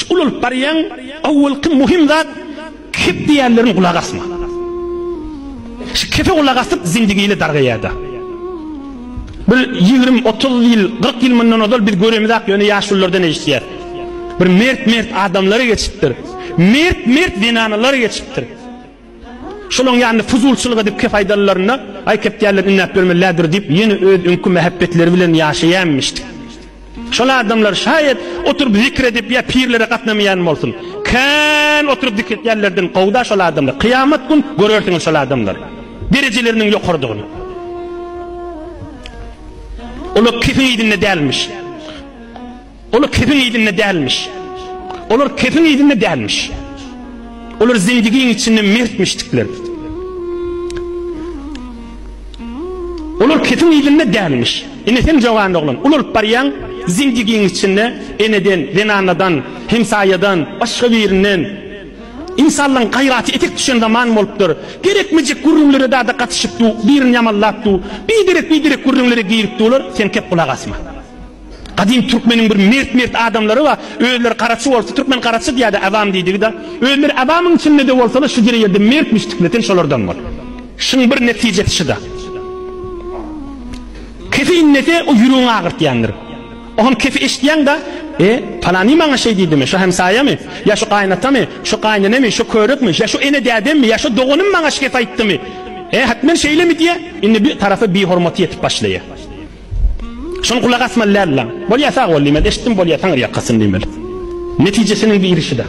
Şu olup barayan awwalki muhim zat kep diýerlerin kulak asma. Şu kepe kulak asyp zindigiyle dargaýada. Bir 20-30 ýyl, 40 ýyl mundan odal bir göremizak ýöne ýaşullardan eşitýär. Bir mert adamlary geçipdir. Mert dinanalar geçipdir. Şolong ýany fuzulçylyk edip ke faydalaryna ay kep diýerler innap bermelerdir diýip ýene öz ünkü mehabbetleri bilen ýaşaýanmyşdy. Şol adamlar şayet oturup zikredip ya pirlere katnamayan bolsun. Kan oturup zikretýärlerden gowda şol adamlar. Kıyamet gün görersiňiz şol adamlar. Derecelerinin ýokardygyny. Olar kefin ýedinde dälmiş. Olar kefin ýedinde dälmiş. Olar kefin ýedinde dälmiş. Olar zindigiň içinde mertmişdikler. Olar kefin ýedinde dälmiş. Ine sen jogan oglum. Olar baryan zindigiň içinde eneden, denanadan, hemsayadan, başga birinden insanlaryň gaýraty etek düşen zaman bolupdyr. Gerekmejek gurrunlary da gatyşypdy, birini ýamallapdy. Bidirek gurrunlary giýipdiler, sen kep kulak asma. Kadim Türkmeniň bir mert adamlary bar. Özleri garaçy bolsa, Türkmen garaçy diýdi, awam diýdik da. Özleri awamyň içinde de bolsa, şu ýerde mertmişdikler, şolardan bol. Şuň bir netijesi şuda. Kefi innete o ýüregiň agyrtýandyr. Oğlum kefi eşdiyen da falani bana şey dedi mi? Şu hemsaya mı? Ya şu kaynata mı? Şu kaynana mı? Şu körük mü? Ya şu ene dedem mi? Ya şu doğunun bana şikayet etti mi? Hatmen şeyle mi diye? İnne bir tarafı bir hurmatı yetip başlaya. Şunu kulak asmalarla. Bol yasak olayım. Eşittim bol yatan yakasın diyeyim. Neticesinin bir irişi de.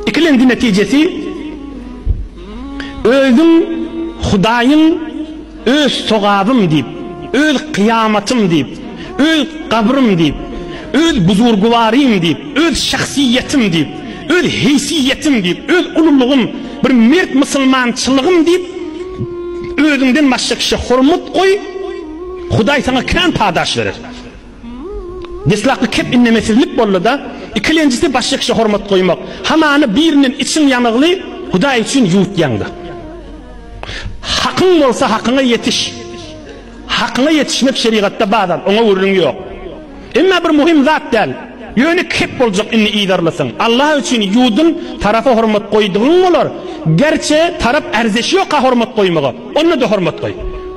İkilendi neticesi özüm Hudayın öz sogabım deyip, öz kıyamatım deyip, öz kabrım deyip, öz buzurguvariyim deyip, öz şahsiyetim deyip, öz heysiyetim deyip, öz ululuğum, bir mert musulmançılığım deyip, özünden başka kişi hurmat koy, Huday sana kan padaş verir. Deslakı kep innemesizlik bollu da, ikilencisi başka kişi hurmat koymak. Hamanı birinin için yanıglı, Huday için yuht yandı. Hakkın olsa hakkına yetiş. Hakkına yetişmek şeriatta bazen, ona vurun yok. Ama bir muhim zat del. Yönü kep olacak inni idarlasın. Allah için yudun tarafa hurmat koyduğun olur. Gerçi taraf erzeşi yok ha hurmat koymağa. Onu da hurmat koy.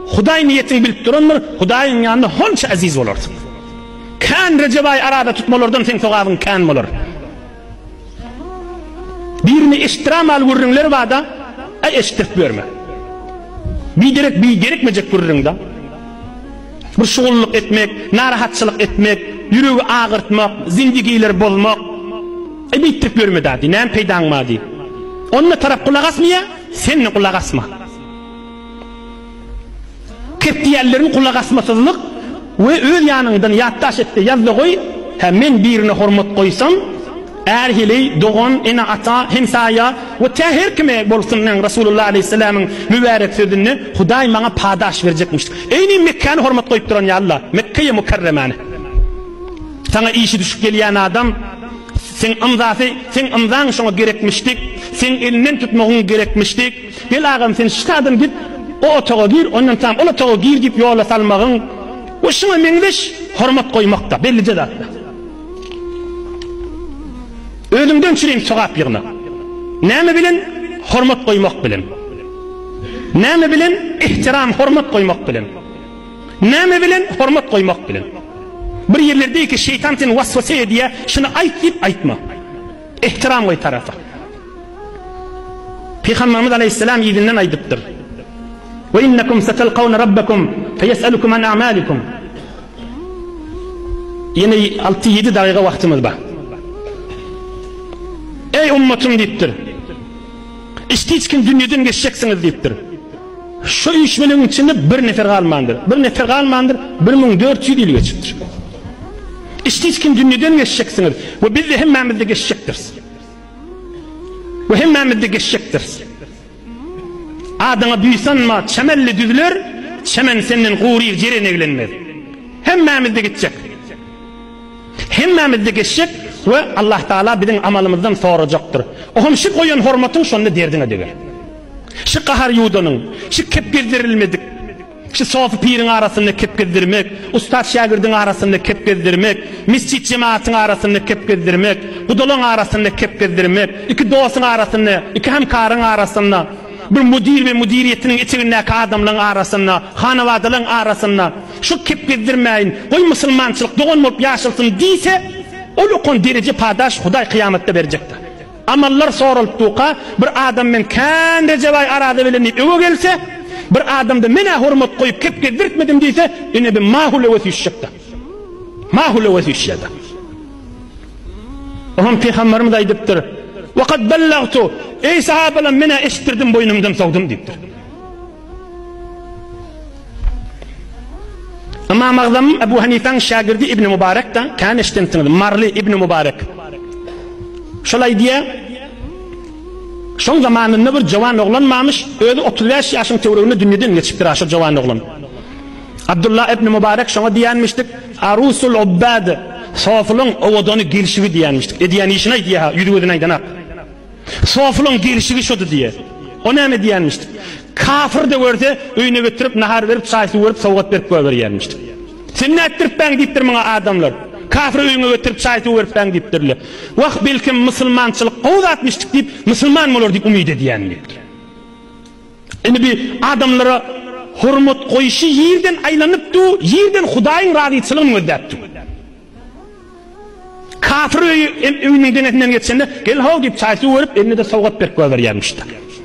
Huday niyetini bilip durun mu? Hudayın yanında honça aziz olursun. Kan Recep-i arada tutmalardan sen sogabın kan olur. Birini iştiram al vurunlar var da eştirip verme. Bir gerekmeyecek vurunda. Bir şoğulluk etmek, narahatçılık etmek, yüreği ağırtmak, zindigiler bolmak. Bittirip verme dedi. Neyim peydanma dedi. Onunla taraf kulak asmaya, seninle kulak asma. Keptiyerlerin kulak asmasızlık ve öz yanından yattaş etti yazdı koy. Hemen birine hurmat koysam, erhili, doğan, ene ata, hemsaya ve her kime bolsun Resulullah Aleyhisselam'ın mübarek sözünü Huday bana padaş verecekmiştir. Eyni Mekke'ni hurmat koyup duran ya Allah. Mekke'ye mukarremane. Sana işi düşüp gelen adam sen imzan şuna gerekmiştik. Sen elinden tutmağın gerekmiştik. Gel ağam sen şitadan git. O otağa gir, ondan tam o otağa gir gip yola salmağın. O şuna menleş hurmat koymakta bellice de hatta. Ölümden çüreyim sogap yığına. Näme bilen? Hurmat koymak bilen. Näme bilen? İhtiram, hurmat koymak bilen. Näme bilen? Hurmat koymak bilen. Bir yerlerde ki şeytan seni vasvase ediye, şunu ayt deyip aytma. İhtiram koy tarafa. Peygamberimiz Aleyhisselam yidinden aydıptır. Ve innekum setelqavne rabbekum feyes'elukum an a'malikum. Yine 6-7 dakika vaktimiz var. Ey ummatum deyiptir. İşte hiç kim dünyadan geçeceksiniz deyiptir. Şu işmenin içinde bir nefer kalmandır. Bir nefer kalmandır 1400 yıl geçiptir. İşte hiç kim dünyadan geçeceksiniz. Ve biz de hemmamizde geçecektir. Ve hemmamizde geçecektir. Adına büyüsen ma çemelli düzülür, çemen senin kurir cerine evlenmez. Hemmamizde geçecek. Hemmamizde geçecek. Ve Allah Teala bizim amalımızdan soracaktır. Oğlum şu koyun hurmatın şonda derdine diyor. Şu kahar yudanın, şu kep gezdirilmedik, Şu sofi pirin arasında kep gezdirmek, ustad şagirdin arasında kep gezdirmek, mescit cemaatın arasında kep gezdirmek, kudolun arasında kep gezdirmek, iki dostun arasında, iki hemkarın arasında, bir müdir ve müdiriyetinin içindeki adamların arasında, hanavadaların arasında, şu kep gezdirmeyin, koy Müslümançılık doğun olup yaşılsın deyse, olukon derece padaş Huday kıyamette verecektir. Amallar sorulduğuqa bir adam men kendi cevay arada bilinip öve gelse, bir adamda mene hurmat koyup kep gezdirtmedim deyse, yine bir mahul öve düşecekti. Mahul öve düşecekti. Oham Peygamberimiz aydıptır. وَقَدْ بَلَّغْتُ Ey sahabeler mene eşittirdim boynumdan savdum deyiptir. İmam Azam Ebu Hanife'nin şagirdi İbn Mübarek'ten kan eşittirdim. Marli İbn Mübarek. Şolay diye şon zamanında bir jawan oğlan mamış, özü 35 yaşın töwreginde dünýeden geçipdir aşy jawan oğlan. Abdullah ibn Mübarek şoňa diýenmişdik, Arusul Ubbad, sofulun owodany gelişigi diýenmişdik. Ediýän işine diýä, ýürügüden aýdan ak. Sofulun gelişigi şodu diýe. O näme diýenmişdik? Kafir de görse öýüne götürüp nahar berip, çaýsy berip, sowgat berip berýänmişdik. Sen nätdirip ben diýipdir maňa adamlar. Kafir öýüne götürüp çaýsy berip ben diýipdirler. Waq belkim musulmançylyk gowdatmışdyk diýip musulman bolar diýip umyt edýänler. Indi bir adamlara hurmat koyuşu yerden aylanypdy, yerden Hudaýyň razyçylygyny ödäpdi. Kafir öýüniň denetinden geçende gel haw diýip çaýsy berip eline de sowgat berip berýärmişdi.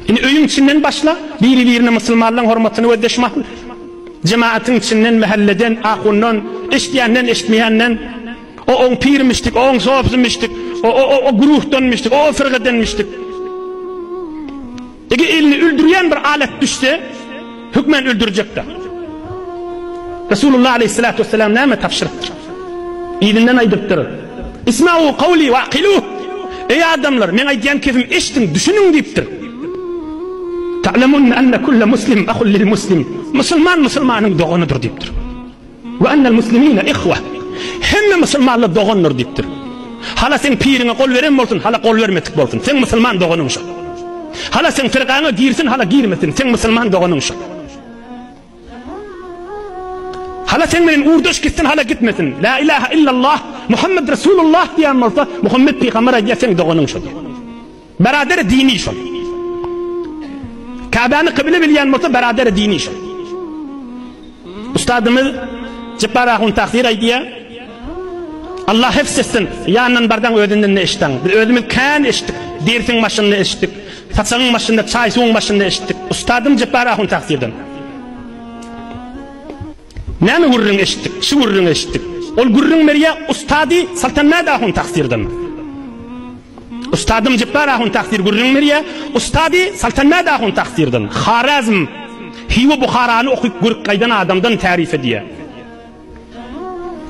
Indi öýüň içinden başla, biri-birine musulmanlaryň hormatyny ödeşmek, cemaatin içinden, mahalleden, ahundan, eşdiýenden, eşitmeýänden, o pirmişdik, o sofsymyşdyk, o guruhdanmışdyk, o firgadanmışdyk. Ege elini öldürýän bir alet düşse, hükmen öldürecekti. Resulullah aleyhissalatu vesselam näme tapşyrykdyr? Ýerinden aýdypdyr. İsma'u qawli wa aqiluh. Ey adamlar, men aýdýan kefim eşitin, düşünün diýipdir. Ta'lamun anna kullu muslim akhul lil muslim. Musulman musulmanyň doganydyr diýipdir. Wa anna al muslimina ihwa. Hemme musulmanlar doganlar diýipdir. Hala sen pirine kol veren bolsun, hala kol vermetik bolsun. Sen musulman doganyň şo. Hala sen firqaňa girsin, hala girmesin. Sen musulman doganyň şo. Hala sen menen urduş gitsin, hala gitmesin. La ilahe illallah Muhammed Resulullah diýen bolsa, Muhammed peygamber diýsen doganyň şo. Berader dini şo. Ka'bany kıble bilýän bolsa berader dini şo. Ustadymyz Jabbar ahun takdir aýdýar. Allah hefsetsin, yandan bardan ödünden eşitden. Biz ödümüz kan eşitdik, dersin başında eşitdik, saçağın başında, çaysuğun başında eşitdik. Ustadım Jabbar ahun takdirden. Näme gurrun eşitdik, şu gurrun eşitdik. Ol gurrun meriye ustadi Saltanat ahun takdirden. Ustadım Jabbar ahun takdir gurrun meriye ustadi Saltanat ahun takdirden. Harazm, Hiwa Bukharany okuyup guruk qaydan adamdan tarif ediyor.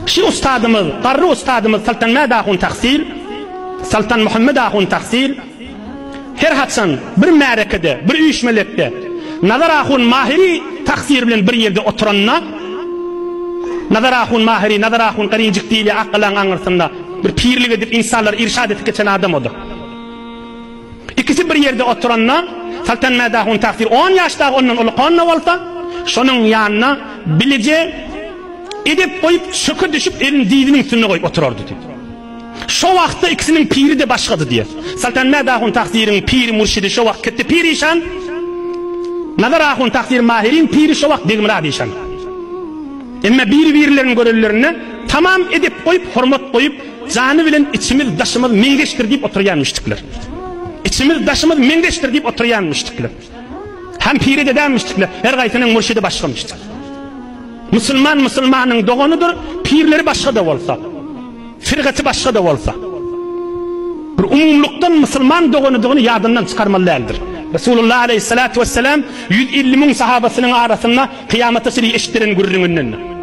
Şu ustadımız, qarry ustadımız Saltanat ahun taksir, Saltan Muhammed ahun taksir, her hatsan bir märekede, bir üýüşmelekde, Nazar ahun mahiri taksir bilen bir yerde oturanna, Nazar ahun mahiri, Nazar ahun qarincik diýili aqlan aňyrsynda bir pirlik edip insanlar irşad etip geçen adam odu. İkisi bir yerde oturanna, Saltanat ahun taksir 10 ýaşda ondan ulukonna bolsa, şonuň ýanyna bilije edip koyup şökü düşüp elin diýdiniň üstüne koyup oturardy diýip. Şo wagtda ikisiniň piri de başgady diýer. Saltanat ahun taksiriň piri murşidi şo wagt ketdi pirişan. Nazar ahun taksir mahirin piri şo wagt degmiradi işan. Emma bir-birlerini görellerine tamam edip koyup hormat koyup jany bilen içimiz daşymyz meňdeşdir diýip oturýanmışdyklar. İçimiz daşymyz meňdeşdir diýip oturýanmışdyklar. Hem piri de denmişdikler, her gaýsynyň murşidi başgamışdyk. Musulman musulmanyň doganydyr, pirleri başga da bolsa, firgaty başga da bolsa. Bir umumlukdan musulman doganydygyny ýadyndan çykarmalydyr. Resulullah aleyhissalatu vesselam 150 000 sahabasynyň arasynda kıyamata şeýle eşitdiren gurrundan.